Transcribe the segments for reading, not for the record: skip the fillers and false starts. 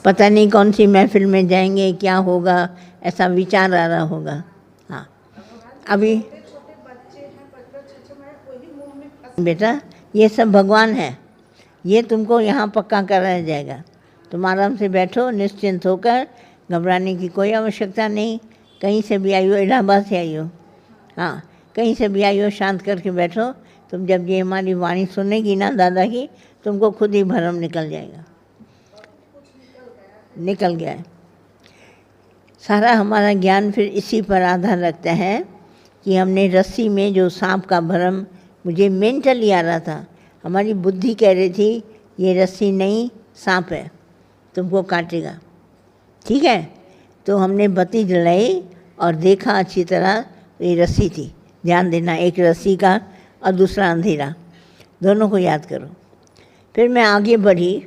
पता नहीं कौन सी महफिल में जाएंगे, क्या होगा, ऐसा विचार आ रहा होगा। हाँ, अभी बेटा ये सब भगवान है, ये तुमको यहाँ पक्का कराया जाएगा। तुम आराम से बैठो निश्चिंत होकर, घबराने की कोई आवश्यकता नहीं। कहीं से भी आई हो, इलाहाबाद से आई हो, हाँ कहीं से भी आई हो, शांत करके बैठो। तुम जब ये हमारी वाणी सुनेगी ना दादा की, तुमको खुद ही भरम निकल जाएगा। निकल गया है सारा हमारा ज्ञान। फिर इसी पर आधार रखता है कि हमने रस्सी में जो सांप का भरम मुझे मेंटली आ रहा था, हमारी बुद्धि कह रही थी ये रस्सी नहीं सांप है, तुमको काटेगा, ठीक है। तो हमने बत्ती जलाई और देखा अच्छी तरह, तो ये रस्सी थी। ध्यान देना, एक रस्सी का और दूसरा अंधेरा, दोनों को याद करो। फिर मैं आगे बढ़ी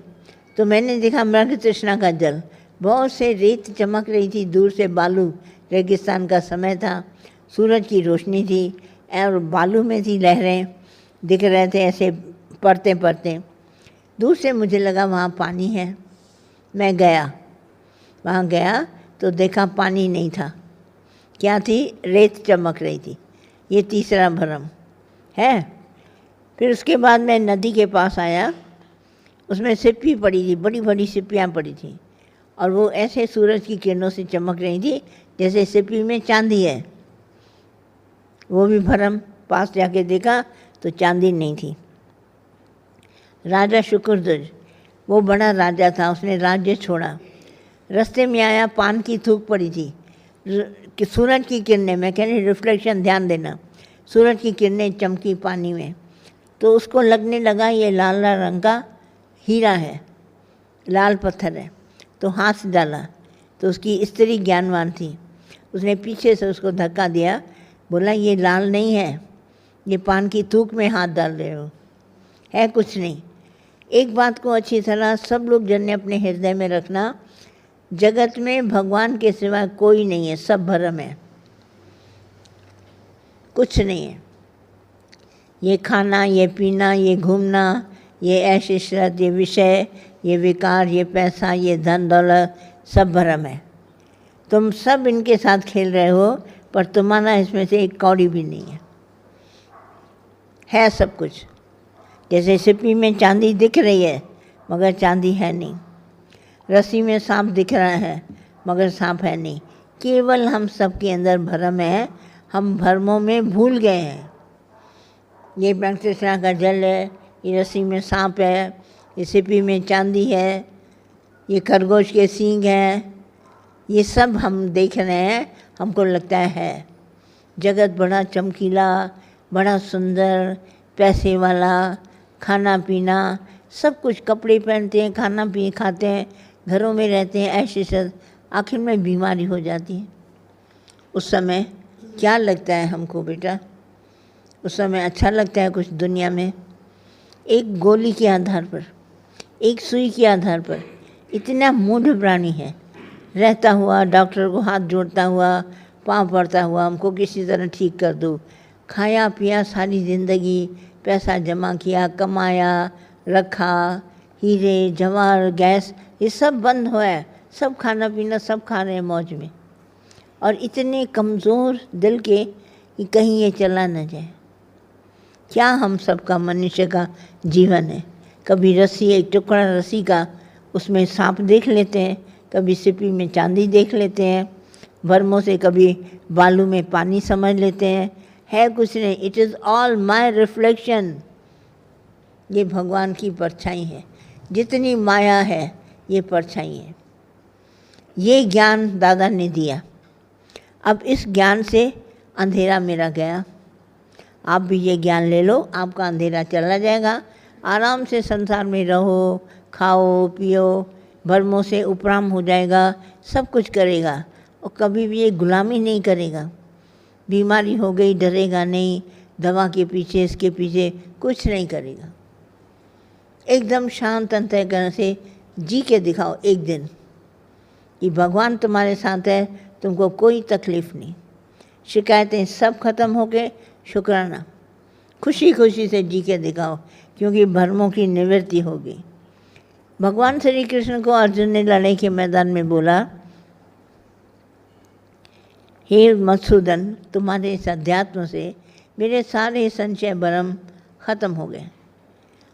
तो मैंने देखा मृग तृष्णा का जल, बहुत से रेत चमक रही थी, दूर से बालू, रेगिस्तान का समय था, सूरज की रोशनी थी और बालू में थी लहरें दिख रहे थे ऐसे पड़ते पड़ते। दूर से मुझे लगा वहाँ पानी है। मैं गया, वहाँ गया तो देखा पानी नहीं था, क्या थी, रेत चमक रही थी। ये तीसरा भ्रम है। फिर उसके बाद मैं नदी के पास आया, उसमें सिप्पी पड़ी थी, बड़ी बड़ी सिप्पियाँ पड़ी थी और वो ऐसे सूरज की किरणों से चमक रही थी जैसे सिप्पी में चांदी है। वो भी भ्रम, पास जाके देखा तो चांदी नहीं थी। राजा शुक्रध्वज, वो बड़ा राजा था, उसने राज्य छोड़ा। रास्ते में आया, पान की थूक पड़ी थी कि सूरज की किरणें, मैं कह रही रिफ्लेक्शन, ध्यान देना, सूरज की किरणें चमकी पानी में, तो उसको लगने लगा ये लाल लाल रंग का हीरा है, लाल पत्थर है। तो हाथ डाला तो उसकी स्त्री ज्ञानवान थी, उसने पीछे से उसको धक्का दिया, बोला ये लाल नहीं है, ये पान की थूक में हाथ डाल रहे हो, है कुछ नहीं। एक बात को अच्छी तरह सब लोग जन ने अपने हृदय में रखना, जगत में भगवान के सिवा कोई नहीं है, सब भ्रम है, कुछ नहीं है। ये खाना, ये पीना, ये घूमना, ये ऐश इशरत, ये विषय, ये विकार, ये पैसा, ये धन दौलत, सब भ्रम है। तुम सब इनके साथ खेल रहे हो, पर तुम्हारा इसमें से एक कौड़ी भी नहीं है सब कुछ। जैसे सिप्पी में चांदी दिख रही है मगर चांदी है नहीं, रस्सी में सांप दिख रहा है मगर सांप है नहीं। केवल हम सब के अंदर भ्रम है, हम भ्रमों में भूल गए हैं। ये मृग तृष्णा का जल है, ये रस्सी में सांप है, ये सिप्पी में चांदी है, ये खरगोश के सींग हैं, ये सब हम देख रहे हैं, हमको लगता है जगत बड़ा चमकीला, बड़ा सुंदर, पैसे वाला, खाना पीना सब कुछ, कपड़े पहनते हैं, खाना पी खाते हैं, घरों में रहते हैं, ऐश इशरत, आखिर में बीमारी हो जाती है। उस समय क्या लगता है हमको बेटा? उस समय अच्छा लगता है कुछ दुनिया में? एक गोली के आधार पर, एक सुई के आधार पर इतना मूढ़ प्राणी है, रहता हुआ डॉक्टर को हाथ जोड़ता हुआ, पाँव पड़ता हुआ, हमको किसी तरह ठीक कर दो। खाया पिया सारी ज़िंदगी, पैसा जमा किया, कमाया, रखा, हीरे जवाहर गैस, ये सब बंद हुआ है, सब खाना पीना सब खा रहे हैं मौज में, और इतने कमज़ोर दिल के कि कहीं ये चला न जाए। क्या हम सबका मनुष्य का जीवन है? कभी रस्सी, एक टुकड़ा रस्सी का, उसमें सांप देख लेते हैं, कभी सिप्पी में चांदी देख लेते हैं, भरमों से कभी बालू में पानी समझ लेते हैं, है कुछ नहीं। It is all my reflection. ये भगवान की परछाई है, जितनी माया है ये परछाई है। ये ज्ञान दादा ने दिया। अब इस ज्ञान से अंधेरा मेरा गया। आप भी ये ज्ञान ले लो, आपका अंधेरा चला जाएगा। आराम से संसार में रहो, खाओ पियो, भरमों से उपराम हो जाएगा, सब कुछ करेगा और कभी भी ये गुलामी नहीं करेगा। बीमारी हो गई डरेगा नहीं, दवा के पीछे इसके पीछे कुछ नहीं करेगा। एकदम शांत अंतःकरण से जी के दिखाओ एक दिन कि भगवान तुम्हारे साथ है, तुमको कोई तकलीफ़ नहीं, शिकायतें सब खत्म हो गए, शुक्राना, खुशी खुशी से जी के दिखाओ, क्योंकि भरमों की निवृत्ति होगी। भगवान श्री कृष्ण को अर्जुन ने लड़ाई के मैदान में बोला, हे मधुसूदन, तुम्हारे इस अध्यात्म से मेरे सारे संशय भ्रम खत्म हो गए।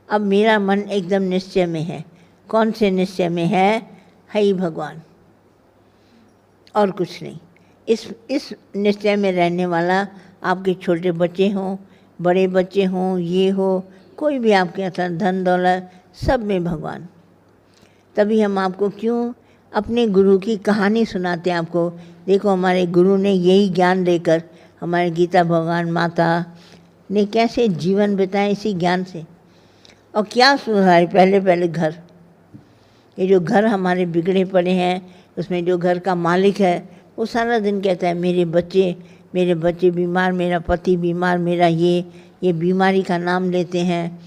अब मेरा मन एकदम निश्चय में है। कौन से निश्चय में है? ही भगवान, और कुछ नहीं। इस निश्चय में रहने वाला आपके छोटे बच्चे हों, बड़े बच्चे हों, ये हो, कोई भी आपके अंदर धन दौलत, सब में भगवान। तभी हम आपको क्यों अपने गुरु की कहानी सुनाते हैं आपको। देखो, हमारे गुरु ने यही ज्ञान देकर, हमारे गीता भगवान माता ने कैसे जीवन बिताया इसी ज्ञान से। और क्या सुधारे पहले घर, ये जो घर हमारे बिगड़े पड़े हैं, उसमें जो घर का मालिक है वो सारा दिन कहता है मेरे बच्चे बीमार, मेरा पति बीमार, मेरा ये बीमारी का नाम लेते हैं,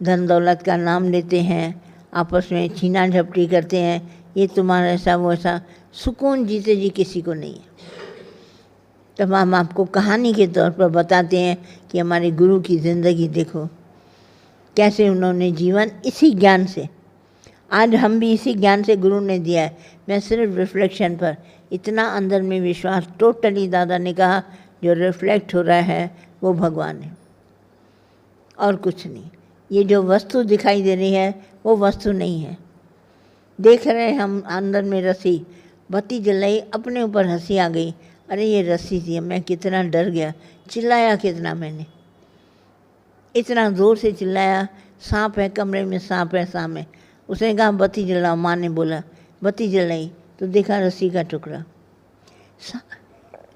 धन दौलत का नाम लेते हैं, आपस में छीना झपटी करते हैं, ये तुम्हारा ऐसा वो ऐसा। सुकून जीते जी किसी को नहीं है। तब हम आपको कहानी के तौर पर बताते हैं कि हमारे गुरु की ज़िंदगी देखो, कैसे उन्होंने जीवन इसी ज्ञान से, आज हम भी इसी ज्ञान से गुरु ने दिया है। मैं सिर्फ रिफ्लेक्शन पर, इतना अंदर में विश्वास, टोटली दादा ने कहा जो रिफ्लेक्ट हो रहा है वो भगवान है और कुछ नहीं। ये जो वस्तु दिखाई दे रही है वो वस्तु नहीं है। देख रहे हैं हम अंदर में रस्सी, बत्ती जलाई, अपने ऊपर हंसी आ गई, अरे ये रस्सी थी, मैं कितना डर गया, चिल्लाया कितना मैंने, इतना ज़ोर से चिल्लाया, सांप है कमरे में, सांप है सामने। उसने कहा बत्ती जलाओ, माँ ने बोला, बत्ती जलाई तो देखा रस्सी का टुकड़ा।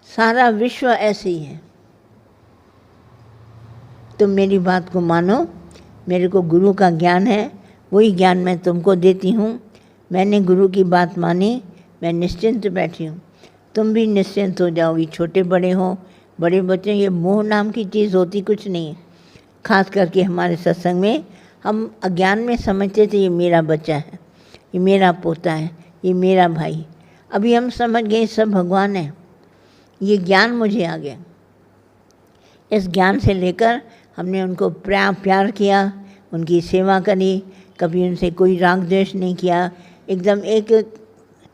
सारा विश्व ऐसे ही है। तुम मेरी बात को मानो, मेरे को गुरु का ज्ञान है, वही ज्ञान मैं तुमको देती हूँ। मैंने गुरु की बात मानी, मैं निश्चिंत बैठी हूँ, तुम भी निश्चिंत हो जाओगी। छोटे बड़े हों, बड़े बच्चे, ये मोह नाम की चीज़ होती कुछ नहीं है। खास करके हमारे सत्संग में हम अज्ञान में समझते थे ये मेरा बच्चा है, ये मेरा पोता है, ये मेरा भाई। अभी हम समझ गए सब भगवान है। ये ज्ञान मुझे आ गया। इस ज्ञान से लेकर हमने उनको प्यार किया, उनकी सेवा करी, कभी उनसे कोई राग द्वेष नहीं किया, एकदम एक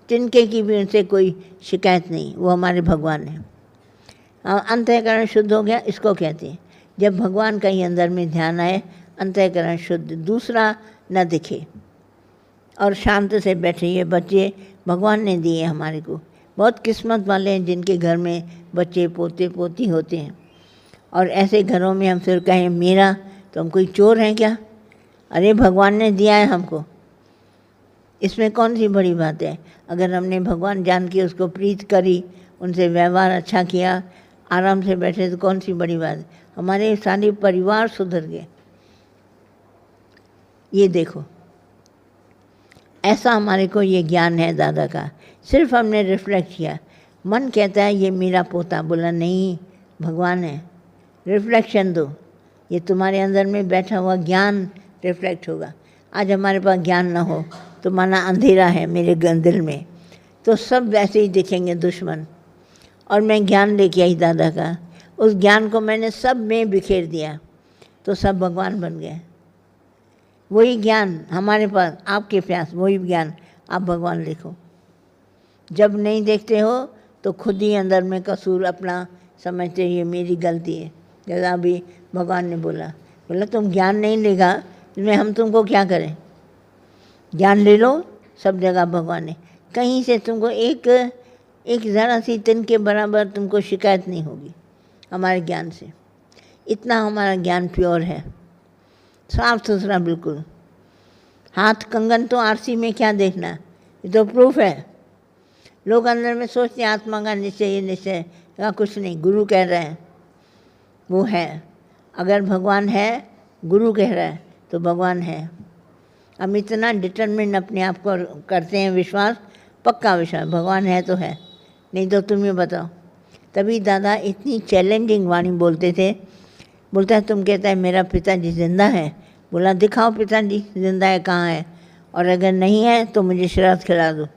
तिनके की भी उनसे कोई शिकायत नहीं। वो हमारे भगवान हैं। अंतःकरण शुद्ध हो गया, इसको कहते हैं जब भगवान का ही अंदर में ध्यान आए, अंतःकरण शुद्ध, दूसरा न दिखे और शांत से बैठे। ये बच्चे भगवान ने दिए हमारे को। बहुत किस्मत वाले हैं जिनके घर में बच्चे पोते पोती होते हैं। और ऐसे घरों में हम फिर कहें मेरा, तो हम कोई चोर हैं क्या? अरे भगवान ने दिया है हमको, इसमें कौन सी बड़ी बात है। अगर हमने भगवान जान के उसको प्रीत करी, उनसे व्यवहार अच्छा किया, आराम से बैठे, तो कौन सी बड़ी बात है। हमारे सारे परिवार सुधर गए। ये देखो, ऐसा हमारे को ये ज्ञान है दादा का। सिर्फ हमने रिफ्लेक्ट किया। मन कहता है ये मेरा पोता, बोला नहीं, भगवान है। रिफ्लेक्शन दो, ये तुम्हारे अंदर में बैठा हुआ ज्ञान रिफ्लेक्ट होगा। आज हमारे पास ज्ञान ना हो तो माना अंधेरा है मेरे दिल में, तो सब वैसे ही दिखेंगे दुश्मन। और मैं ज्ञान लेके आई दादा का, उस ज्ञान को मैंने सब में बिखेर दिया, तो सब भगवान बन गए। वही ज्ञान हमारे पास, आपके पास वही ज्ञान, आप भगवान लिखो। जब नहीं देखते हो तो खुद ही अंदर में कसूर अपना समझते ये मेरी गलती है। जैसा अभी भगवान ने बोला तुम ज्ञान नहीं लेगा, इसमें हम तुमको क्या करें। ज्ञान ले लो, सब जगह भगवान ने, कहीं से तुमको एक ज़रा सी तिन के बराबर तुमको शिकायत नहीं होगी हमारे ज्ञान से। इतना हमारा ज्ञान प्योर है, साफ सुथरा बिल्कुल। हाथ कंगन तो आरसी में क्या देखना, ये तो प्रूफ है। लोग अंदर में सोचते हैं आत्मा का निश्चय, ये निश्चय का कुछ नहीं, गुरु कह रहे हैं वो है। अगर भगवान है, गुरु कह रहा है तो भगवान है। हम इतना डिटरमिन अपने आप को करते हैं, विश्वास, पक्का विश्वास, भगवान है तो है, नहीं तो तुम ही बताओ। तभी दादा इतनी चैलेंजिंग वाणी बोलते थे। बोलता है तुम कहता है मेरा पिताजी जिंदा है, बोला दिखाओ पिताजी जिंदा है, कहाँ है, और अगर नहीं है तो मुझे शराब खिला दो।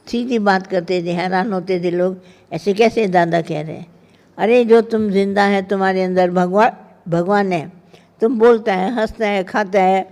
सीधी बात करते थे, हैरान होते थे लोग, ऐसे कैसे दादा कह रहे हैं। अरे जो तुम जिंदा है, तुम्हारे अंदर भगवान है। तुम बोलता है, हंसता है, खाता है,